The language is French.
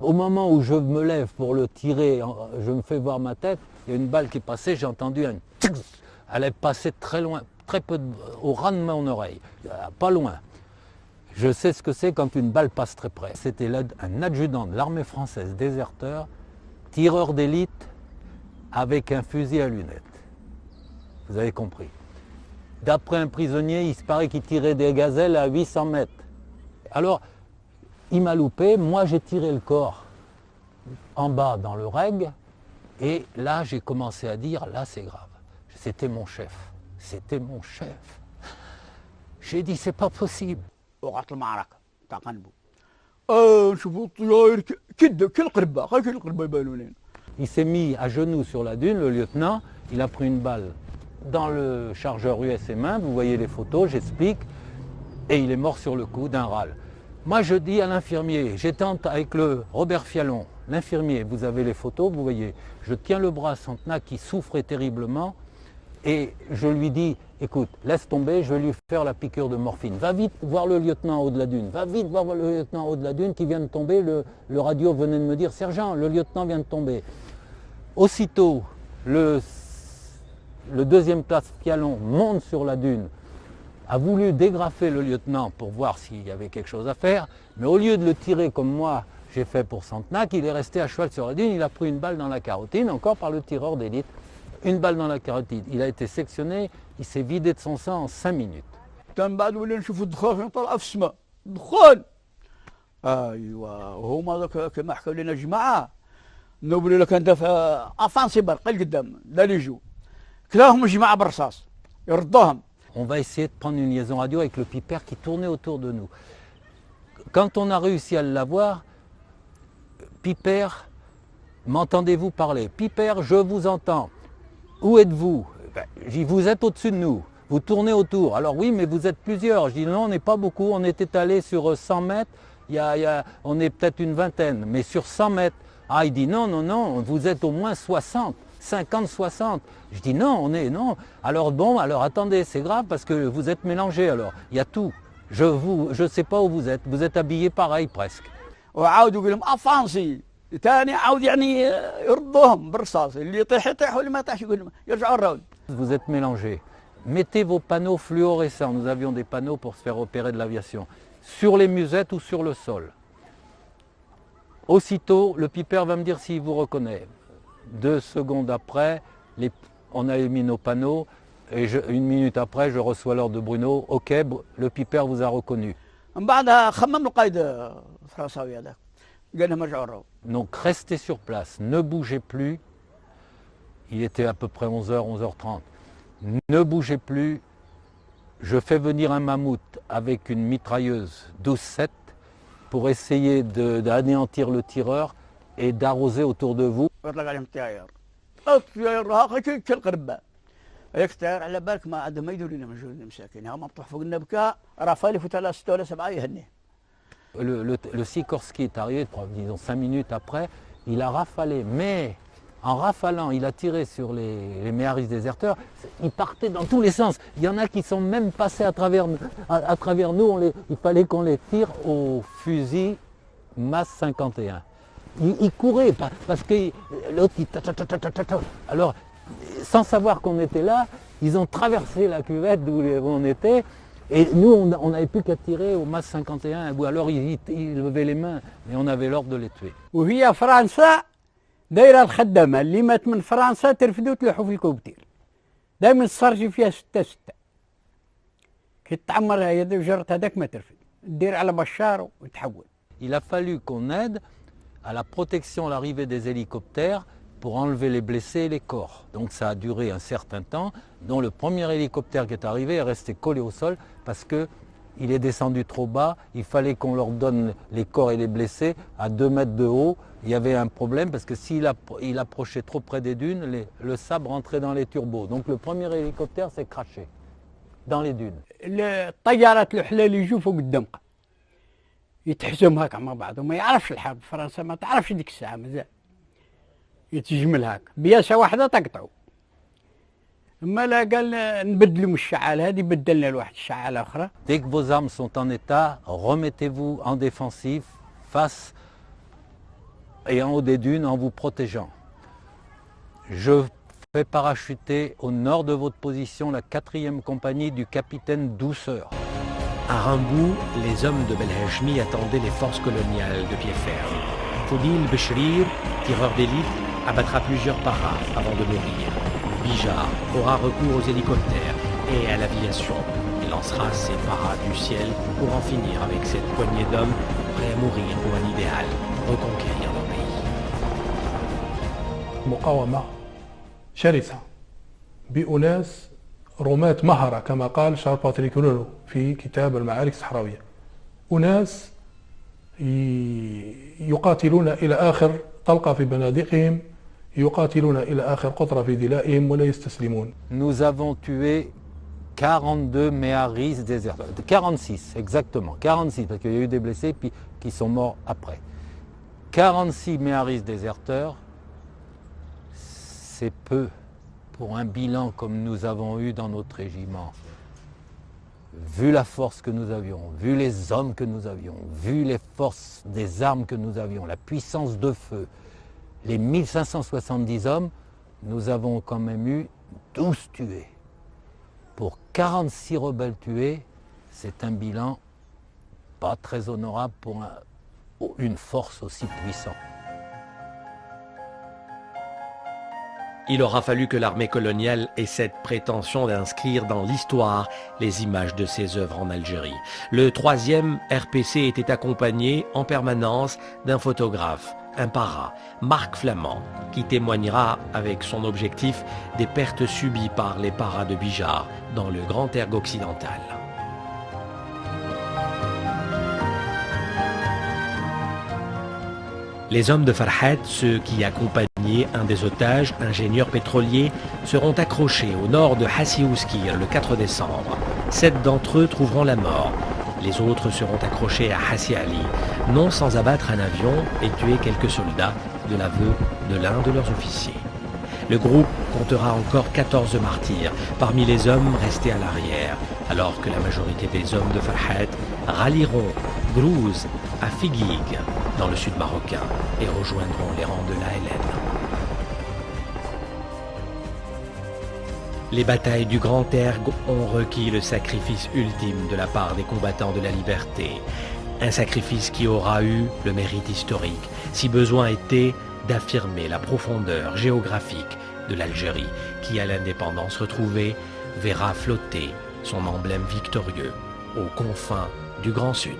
Au moment où je me lève pour le tirer, je me fais voir ma tête, il y a une balle qui est passée, j'ai entendu un tsk. Elle est passée très loin, très peu, au ras de mon oreille, pas loin. Je sais ce que c'est quand une balle passe très près. C'était un adjudant de l'armée française déserteur, tireur d'élite, avec un fusil à lunettes. Vous avez compris. D'après un prisonnier, il se paraît qu'il tirait des gazelles à 800 mètres. Alors, il m'a loupé, moi j'ai tiré le corps en bas dans le reg, et là j'ai commencé à dire, là c'est grave. C'était mon chef, c'était mon chef. J'ai dit, c'est pas possible. وقعت المعركة تاع قنبو نشوفوا الطيار كل قربة يبانوا لنا. Il s'est mis à genoux sur la dune, le lieutenant, il a pris une balle dans le chargeur USM1, vous voyez les photos, j'explique, et il est mort sur le coup d'un râle. Moi je dis à l'infirmier, j'étais avec le Robert Fialon, l'infirmier, vous avez les photos, vous voyez, je tiens le bras à Santenac qui souffrait terriblement, et je lui dis, écoute, laisse tomber, je vais lui faire la piqûre de morphine. Va vite voir le lieutenant en haut de la dune, va vite voir le lieutenant en haut de la dune qui vient de tomber, le radio venait de me dire, sergent, le lieutenant vient de tomber. Aussitôt, le deuxième classe Fialon monte sur la dune, a voulu dégrafer le lieutenant pour voir s'il y avait quelque chose à faire, mais au lieu de le tirer comme moi j'ai fait pour Santenac, il est resté à cheval sur la dune, il a pris une balle dans la carotide, encore par le tireur d'élite. Une balle dans la carotide, il a été sectionné, il s'est vidé de son sang en 5 minutes. من بعد ولينا نشوفوا الدخان طالع في السماء دخان ايوا وهما ذاك كما حكوا لنا جماعه نوبل كان دافع افانسي برق القدام لا يجوا كلاهم جماعه بالرصاص يردوهم. On va essayer de prendre une liaison radio avec le Piper qui tournait autour de nous. Quand on a réussi à l'avoir, Piper, m'entendez-vous parler? Piper, je vous entends. Où êtes-vous? J'ai dit, vous êtes au-dessus de nous, vous tournez autour. Alors oui, mais vous êtes plusieurs. Je dis, non, on n'est pas beaucoup, on est étalé sur 100 mètres, on est peut-être une vingtaine, mais sur 100 mètres. Ah, il dit, non, non, non, vous êtes au moins 60, 50, 60. Je dis, non, non. Alors bon, alors attendez, c'est grave parce que vous êtes mélangés alors, il y a tout. Je ne sais pas où vous êtes habillés pareil presque. وعاود يقول لهم افانسي ثاني عاود يعني يردوهم بالرصاص اللي يطيح يطيح واللي ما يطيحش يقول لهم يرجعوا الراوند. Vous êtes mélangés. Mettez vos panneaux fluorescents. Nous avions des panneaux pour se faire opérer de l'aviation. Sur les musettes ou sur le sol. Aussitôt, le Piper va me dire s'il vous reconnaît. 2 secondes après, on a mis nos panneaux. Et 1 minute après, je reçois l'ordre de Bruno. Ok, le Piper vous a reconnu. من بعدها خمم القائد الفرنساوي هذاك قال لهم رجعوا الراوند. Donc restez sur place, ne bougez plus. Il était à peu près 11h, 11h30. Ne bougez plus. Je fais venir un mammouth avec une mitrailleuse 12-7 pour essayer d'anéantir le tireur et d'arroser autour de vous. يطلق عليهم الطيار. الطيار هاك كل قربة. هيك الطيار على بالك ما عاد ما يدري لنا مجهول المساكين هم مطروح فوق النبكة رافالي في 3 6 ولا 7 يهني. Le Sikorsky est arrivé, disons 5 minutes après, il a rafalé, mais en rafalant, il a tiré sur les Méharis déserteurs, il partait dans tous les sens. Il y en a qui sont même passés à travers nous, il fallait qu'on les tire au fusil MAS 51. Il courait, parce que l'autre, alors, sans savoir qu'on était là, ils ont traversé la cuvette d'où on était. Et nous, on n'avait plus qu'à tirer au MAS 51, ou alors ils levaient les mains, mais on avait l'ordre de les tuer. وهي فرنسا دايره الخدامه اللي مات من فرنسا ترفدوا تلوحوا في الكوبتير دائما الصرجي فيها 6-6 كي تعمر يد وجرت هذاك ما ترفد دير على بشار وتحول. Il a fallu qu'on aide à la protection, à l'arrivée des hélicoptères pour enlever les blessés et les corps. Donc ça a duré un certain temps, dont le premier hélicoptère qui est arrivé est resté collé au sol parce qu'il est descendu trop bas, il fallait qu'on leur donne les corps et les blessés à 2 mètres de haut. Il y avait un problème parce que s'il approchait trop près des dunes, le sable rentrait dans les turbos. Donc le premier hélicoptère s'est craché dans les dunes. الطيارات الحلال يجوا فوق الدمقة يتحزم هكا مع بعض وما يعرفش الحرب فرنسا ما تعرفش ديك الساعة مازال يتجمل هاك بياسة واحدة تقطعوا اما لا قال نبدلوا من الشعالة هذه بدلنا لواحد الشعالة أخرى. Dès que vos armes sont en état, remettez-vous en défensif face et en haut des dunes en vous protégeant. Je fais parachuter au nord de votre position la 4e compagnie du capitaine Douceur. À Rambou, les hommes de Belhajmi attendaient les forces coloniales de pied ferme. Foudil Bechrir, tireur d'élite, abattra plusieurs paras avant de mourir. Bijar aura recours aux hélicoptères et à l'aviation. Il lancera ses paras du ciel pour en finir avec cette poignée d'hommes prêts à mourir pour un idéal, reconquérir leur pays. مقاومة شرسة بأناس رماة مهرة كما قال شارل باتريك لولو في كتاب المعارك الصحراوية. أناس يقاتلون إلى آخر طلقة في بنادقهم، يقاتلون إلى آخر قطرة في دلائهم ولا يستسلمون. Nous avons tué 42 méharis déserteurs, 46 exactement, 46 parce qu'il y a eu des blessés puis qui sont morts après. 46 méharis déserteurs, c'est peu pour un bilan comme nous avons eu dans notre régiment. Vu la force que nous avions, vu les hommes que nous avions, vu les forces des armes que nous avions, la puissance de feu, les 1570 hommes, nous avons quand même eu 12 tués. Pour 46 rebelles tués, c'est un bilan pas très honorable pour une force aussi puissante. Il aura fallu que l'armée coloniale ait cette prétention d'inscrire dans l'histoire les images de ses œuvres en Algérie. Le 3e RPC était accompagné en permanence d'un photographe, un para, Marc Flamand, qui témoignera avec son objectif des pertes subies par les paras de Bijar dans le Grand Erg occidental. Les hommes de Farhat, ceux qui accompagnaient un des otages, ingénieur pétrolier, seront accrochés au nord de Hassi Ouzkir le 4 décembre. 7 d'entre eux trouveront la mort. Les autres seront accrochés à Hassi Ali, non sans abattre un avion et tuer quelques soldats, de l'aveu de l'un de leurs officiers. Le groupe comptera encore 14 martyrs, parmi les hommes restés à l'arrière, alors que la majorité des hommes de Farhat rallieront Grouze à Figuig, dans le sud marocain, et rejoindront les rangs de l'ALN. Les batailles du Grand Erg ont requis le sacrifice ultime de la part des combattants de la liberté. Un sacrifice qui aura eu le mérite historique, si besoin était, d'affirmer la profondeur géographique de l'Algérie, qui à l'indépendance retrouvée verra flotter son emblème victorieux aux confins du Grand Sud.